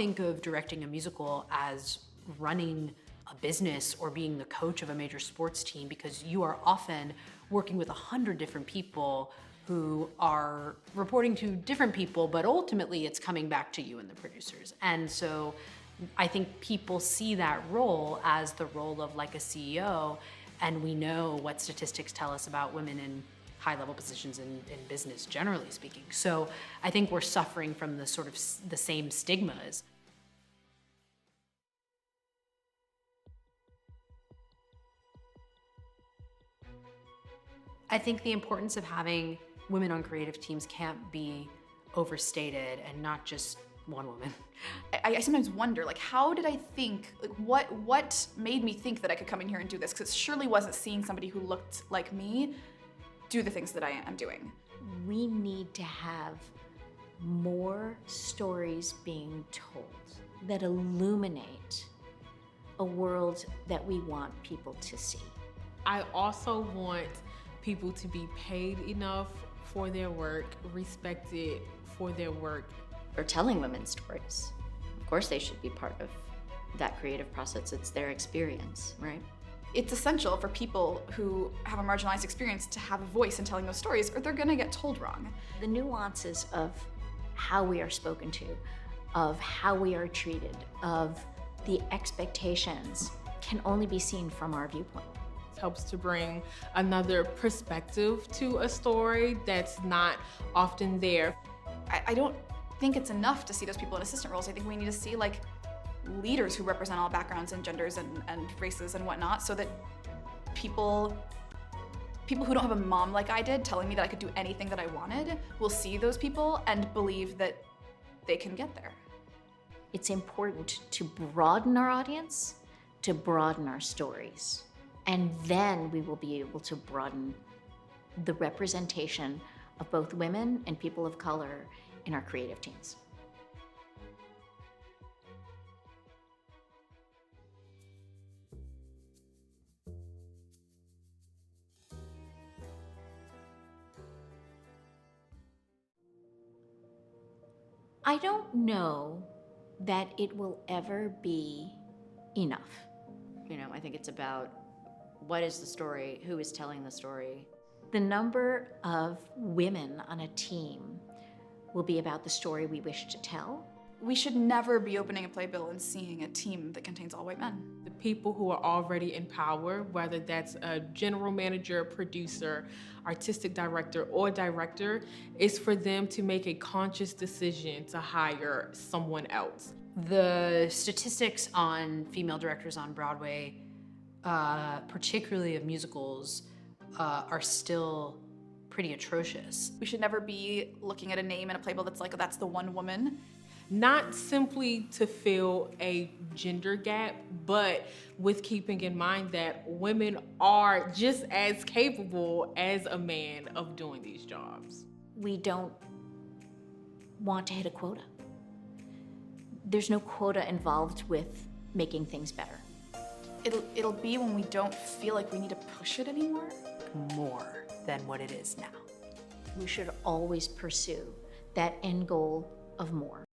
think of directing a musical as running a business or being the coach of a major sports team, because you are often working with 100 different people who are reporting to different people, but ultimately it's coming back to you and the producers. And so I think people see that role as the role of like a CEO, and we know what statistics tell us about women in high-level positions in business, generally speaking. So I think we're suffering from the sort of the same stigmas. I think the importance of having women on creative teams can't be overstated, and not just one woman. I sometimes wonder, like, how did I think, like, what made me think that I could come in here and do this? Because it surely wasn't seeing somebody who looked like me do the things that I am doing. We need to have more stories being told that illuminate a world that we want people to see. I also want people to be paid enough for their work, respected for their work. Or telling women's stories. Of course they should be part of that creative process. It's their experience, right? It's essential for people who have a marginalized experience to have a voice in telling those stories, or they're gonna get told wrong. The nuances of how we are spoken to, of how we are treated, of the expectations can only be seen from our viewpoint. It helps to bring another perspective to a story that's not often there. I don't think it's enough to see those people in assistant roles. I think we need to see like leaders who represent all backgrounds and genders and races and whatnot, so that people who don't have a mom like I did telling me that I could do anything that I wanted will see those people and believe that they can get there. It's important to broaden our audience, to broaden our stories, and then we will be able to broaden the representation of both women and people of color in our creative teams. I don't know that it will ever be enough. You know, I think it's about what is the story, who is telling the story. The number of women on a team will be about the story we wish to tell. We should never be opening a playbill and seeing a team that contains all white men. The people who are already in power, whether that's a general manager, producer, artistic director, or director, is for them to make a conscious decision to hire someone else. The statistics on female directors on Broadway, particularly of musicals, are still pretty atrocious. We should never be looking at a name in a playbill that's like, oh, that's the one woman. Not simply to fill a gender gap, but with keeping in mind that women are just as capable as a man of doing these jobs. We don't want to hit a quota. There's no quota involved with making things better. It'll be when we don't feel like we need to push it anymore. More than what it is now. We should always pursue that end goal of more.